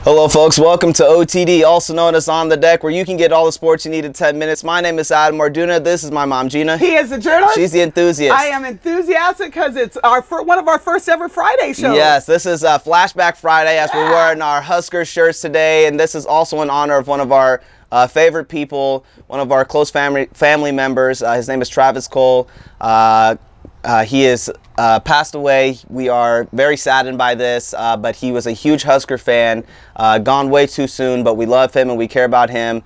Hello folks, welcome to OTD, also known as On the Deck, where you can get all the sports you need in 10 minutes. My name is Adam Arduna. This is my mom, Gina. He is the journalist. She's the enthusiast. I am enthusiastic because it's one of our first ever Friday shows. Yes, this is Flashback Friday as we're wearing our Husker shirts today, and this is also in honor of one of our favorite people, one of our close family members. His name is Travis Cole. He is passed away. We are very saddened by this, but he was a huge Husker fan, gone way too soon, but we love him and we care about him.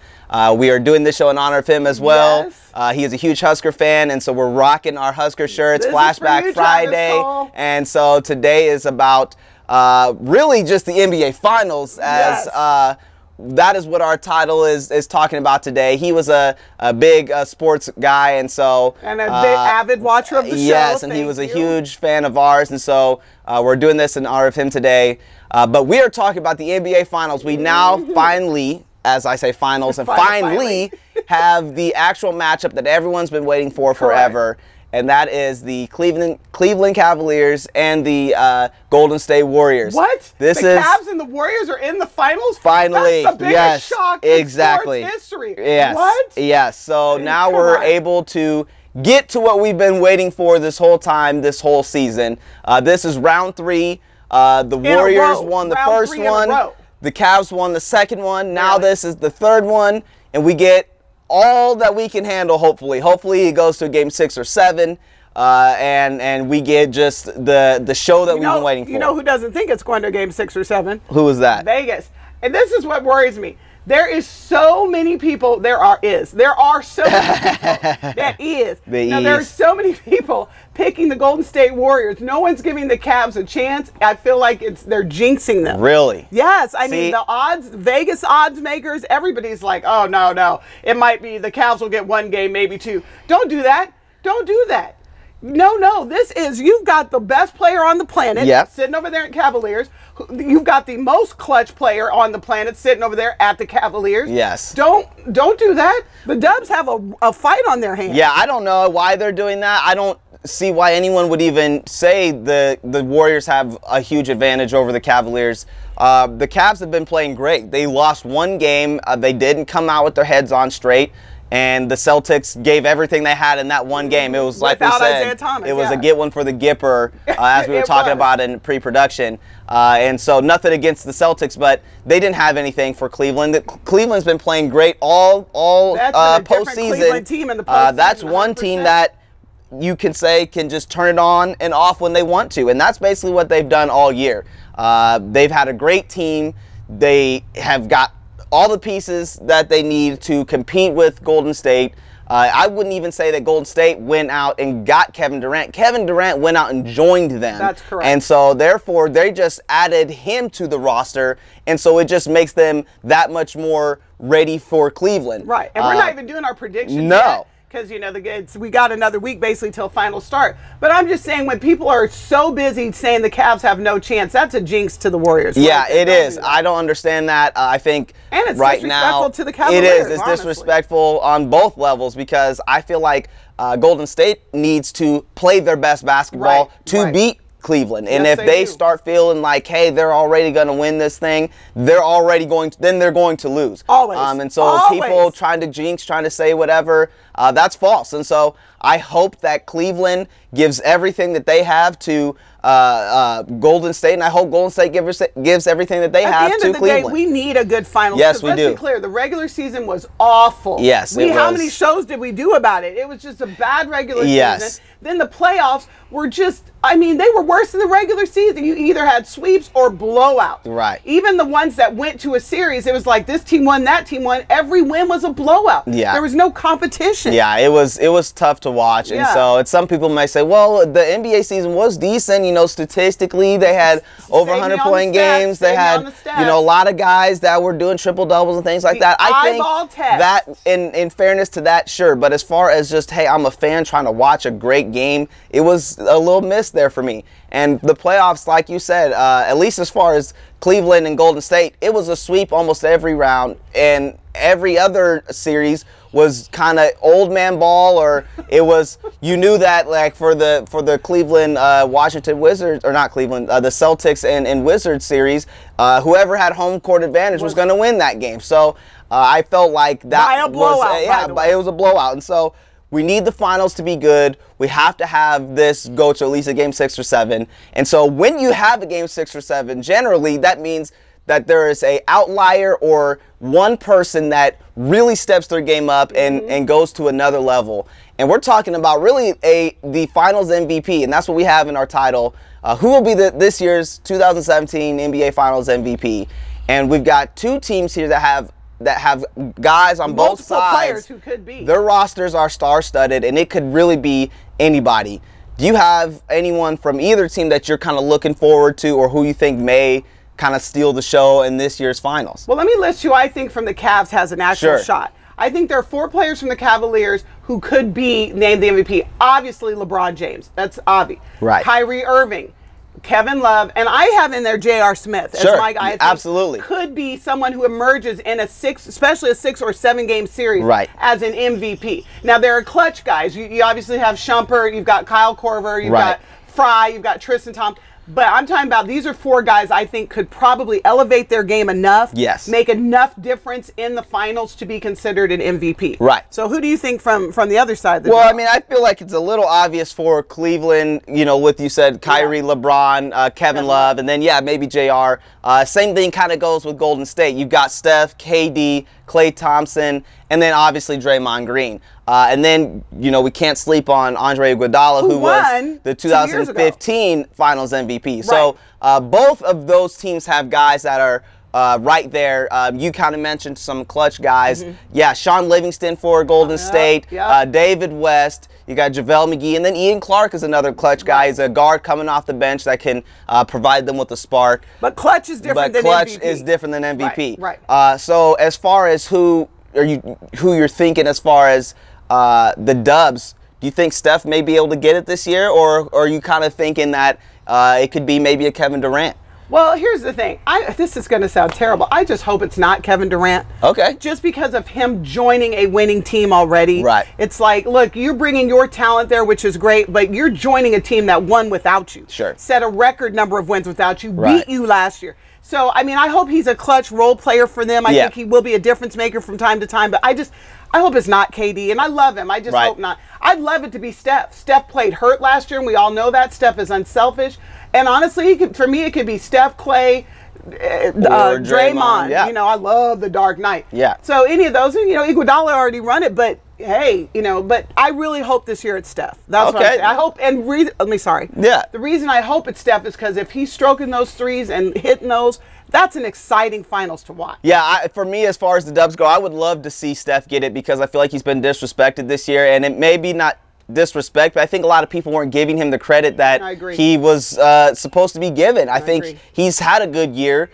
We are doing this show in honor of him as well. Yes. He is a huge Husker fan, and so we're rocking our Husker shirts, Flashback Friday. And so today is about really just the NBA Finals, as that is what our title is talking about today. He was a big sports guy, and so and a big avid watcher of the show. Yes, and he was a huge fan of ours, and so we're doing this in honor of him today. But we are talking about the NBA Finals. We now finally, as I say, finals, and finally have the actual matchup that everyone's been waiting for forever. And that is the Cleveland Cavaliers and the Golden State Warriors. What? The Cavs and the Warriors are in the finals? Finally. That's the biggest shock in sports history. Yes. What? Yes. So now we're able to get to what we've been waiting for this whole time, this whole season. This is round 3. The Warriors won the first one. The Cavs won the second one. Now this is the third one, and we get all that we can handle, hopefully. Hopefully it goes to a game 6 or 7, and we get just the show that we've been waiting for. You know who doesn't think it's going to a game 6 or 7? Who is that? Vegas. And this is what worries me. There is so many people. There are so many people. There are so many people picking the Golden State Warriors. No one's giving the Cavs a chance. I feel like they're jinxing them. Really? Yes. I mean, the odds, Vegas odds makers, everybody's like, oh, no. It might be the Cavs will get 1 game, maybe 2. Don't do that. Don't do that. No. This is, you've got the best player on the planet sitting over there at Cavaliers. You've got the most clutch player on the planet sitting over there at the Cavaliers. Yes. Don't do that. The Dubs have a fight on their hands. Yeah, I don't know why they're doing that. I don't see why anyone would even say the Warriors have a huge advantage over the Cavaliers. The Cavs have been playing great. They lost 1 game. They didn't come out with their heads on straight. And the Celtics gave everything they had in that 1 game. It was like we said, it was a get one for the Gipper, as we were talking about in pre-production. And so nothing against the Celtics, but they didn't have anything for Cleveland. Cleveland's been playing great all postseason. That's one team that you can say can just turn it on and off when they want to, and that's basically what they've done all year. They've had a great team. They have got all the pieces that they need to compete with Golden State. I wouldn't even say that Golden State went out and got Kevin Durant. Kevin Durant went out and joined them. That's correct. And so, therefore, they just added him to the roster, and so it just makes them that much more ready for Cleveland. Right, and we're not even doing our predictions yet. Because, you know, we got another week basically till final start. But I'm just saying, when people are so busy saying the Cavs have no chance, that's a jinx to the Warriors. Yeah, it is. I don't understand that. I think and it's right now to the Cavaliers, it is. It's disrespectful on both levels, because I feel like Golden State needs to play their best basketball to beat Cleveland. And if they start feeling like, hey, they're already going to win this thing, they're already going to, then they're going to lose. Always. And so people trying to jinx, trying to say whatever, that's false. And so I hope that Cleveland gives everything that they have to Golden State, and I hope Golden State gives everything that they have to Cleveland. At the end of the day, we need a good finals. Yes, we do. Let's be clear, the regular season was awful. Yes, it was. How many shows did we do about it? It was just a bad regular season. Then the playoffs were just, I mean, they were worse than the regular season. You either had sweeps or blowouts. Right. Even the ones that went to a series, it was like this team won, that team won. Every win was a blowout. Yeah. There was no competition. Yeah, it was tough to watch. And so some people might say, well, the NBA season was decent. You know, statistically, they had over 100-point games. They had, you know, a lot of guys that were doing triple doubles and things like that. I think that, in fairness to that, sure. But as far as just, hey, I'm a fan trying to watch a great game, it was a little missed there for me. And the playoffs, like you said, at least as far as Cleveland and Golden State, it was a sweep almost every round. And every other series was kind of old man ball, or it was, you knew that like for the Cleveland Washington Wizards, or not Cleveland, the Celtics and Wizards series, whoever had home court advantage was going to win that game. So I felt like that by a blowout, it was a blowout, and so we need the finals to be good. We have to have this go to at least a game 6 or 7. And so when you have a game 6 or 7, generally that means that there is a outlier or one person that really steps their game up and goes to another level. And we're talking about really the finals MVP, and that's what we have in our title. Who will be this year's 2017 NBA Finals MVP? And we've got 2 teams here that have guys on both sides. Multiple players who could be. Their rosters are star-studded, and it could really be anybody. Do you have anyone from either team that you're kind of looking forward to, or who you think may kind of steal the show in this year's finals? Well, let me list who I think from the Cavs has an actual shot. I think there are 4 players from the Cavaliers who could be named the MVP. Obviously, LeBron James. That's obvious. Right. Kyrie Irving, Kevin Love, and I have in there J.R. Smith as my guy. I think absolutely. Could be someone who emerges in a 6, especially a 6 or 7 game series, as an MVP. Now, there are clutch guys. You obviously have Shumpert, you've got Kyle Korver, you've got Fry, you've got Tristan Thompson. But I'm talking about these are 4 guys I think could probably elevate their game enough, make enough difference in the finals to be considered an MVP. Right. So who do you think from the other side of the Well, I mean, I feel like it's a little obvious for Cleveland, you know, with you said Kyrie, LeBron, Kevin Love, and then, maybe JR. Same thing kind of goes with Golden State. You've got Steph, KD, Klay Thompson, and then obviously Draymond Green. And then, you know, we can't sleep on Andre Iguodala, who was the 2015 Finals MVP. So both of those teams have guys that are right there. You kind of mentioned some clutch guys. Yeah, Sean Livingston for Golden State, David West. You got JaVale McGee, and then Ian Clark is another clutch guy. He's a guard coming off the bench that can provide them with a spark. But clutch is different than MVP. Clutch is different than MVP. So as far as who you're thinking as far as the Dubs, do you think Steph may be able to get it this year, or are you kind of thinking that it could be maybe a Kevin Durant? Well, here's the thing. This is going to sound terrible. I just hope it's not Kevin Durant. Okay. Just because of him joining a winning team already. Right. It's like, look, you're bringing your talent there, which is great, but you're joining a team that won without you. Sure. Set a record number of wins without you. Beat you last year. So, I mean, I hope he's a clutch role player for them. I think he will be a difference maker from time to time, but I hope it's not KD, and I love him. I just hope not. I'd love it to be Steph. Steph played hurt last year, and we all know that. Steph is unselfish. And honestly, for me, it could be Steph, Klay, Draymond. Yeah. You know, I love the Dark Knight. Yeah. So any of those, you know, Iguodala already run it, but hey, you know, but I really hope this year it's Steph. That's what I'm saying. I hope, and the reason I hope it's Steph is because if he's stroking those threes and hitting those, that's an exciting finals to watch. Yeah, for me, as far as the Dubs go, I would love to see Steph get it because I feel like he's been disrespected this year, and it may be not disrespect, but I think a lot of people weren't giving him the credit that he was supposed to be given. I think he's had a good year.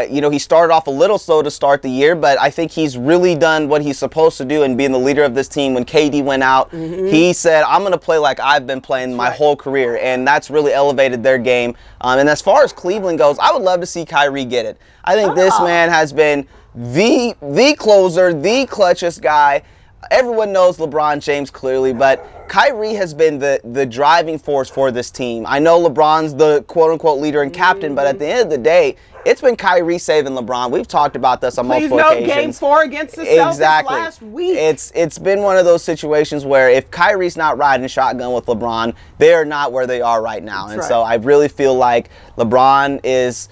You know, he started off a little slow to start the year, but I think he's really done what he's supposed to do and being the leader of this team. When KD went out, he said, I'm going to play like I've been playing my whole career, and that's really elevated their game. And as far as Cleveland goes, I would love to see Kyrie get it. I think this man has been the closer, the clutchest guy. Everyone knows LeBron James clearly, but Kyrie has been the driving force for this team. I know LeBron's the quote-unquote leader and captain, but at the end of the day, it's been Kyrie saving LeBron. We've talked about this on multiple occasions. Game 4 against the Celtics last week. It's been one of those situations where if Kyrie's not riding shotgun with LeBron, they are not where they are right now. So I really feel like LeBron is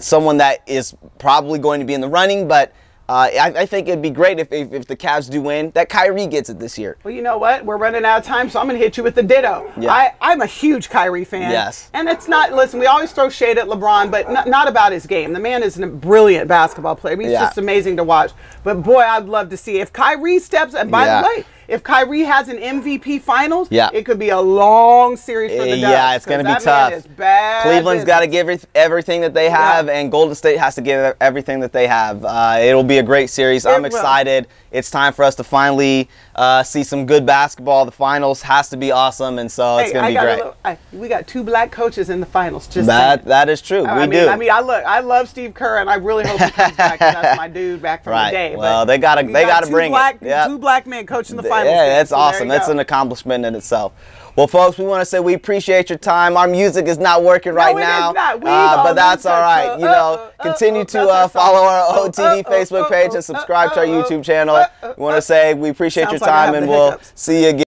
someone that is probably going to be in the running, but I think it'd be great if the Cavs do win, that Kyrie gets it this year. Well, you know what? We're running out of time, so I'm going to hit you with the ditto. Yeah. I'm a huge Kyrie fan. Yes. And it's not, listen, we always throw shade at LeBron, but not about his game. The man is a brilliant basketball player. I mean, he's just amazing to watch. But, boy, I'd love to see if Kyrie steps, and by the way, if Kyrie has an MVP Finals, Yeah. it could be a long series for the Dubs. Yeah, it's going to be that tough. Man is bad Cleveland's got to give everything that they have, Yeah. and Golden State has to give everything that they have. It'll be a great series. I'm excited. It's time for us to finally see some good basketball. The finals has to be awesome, and so it's going to be great. We got 2 black coaches in the finals. Just that is true. We do. I love Steve Kerr, and I really hope he comes back. 'Cause that's my dude back from the day. Well, they got to bring it. Yep. 2 black men coaching the finals. Yeah, that's awesome. That's an accomplishment in itself. Well, folks, we want to say we appreciate your time. Our music is not working right now, but that's all right. You know, continue to follow our OTD Facebook page and subscribe to our YouTube channel. We want to say we appreciate your time, and we'll see you again.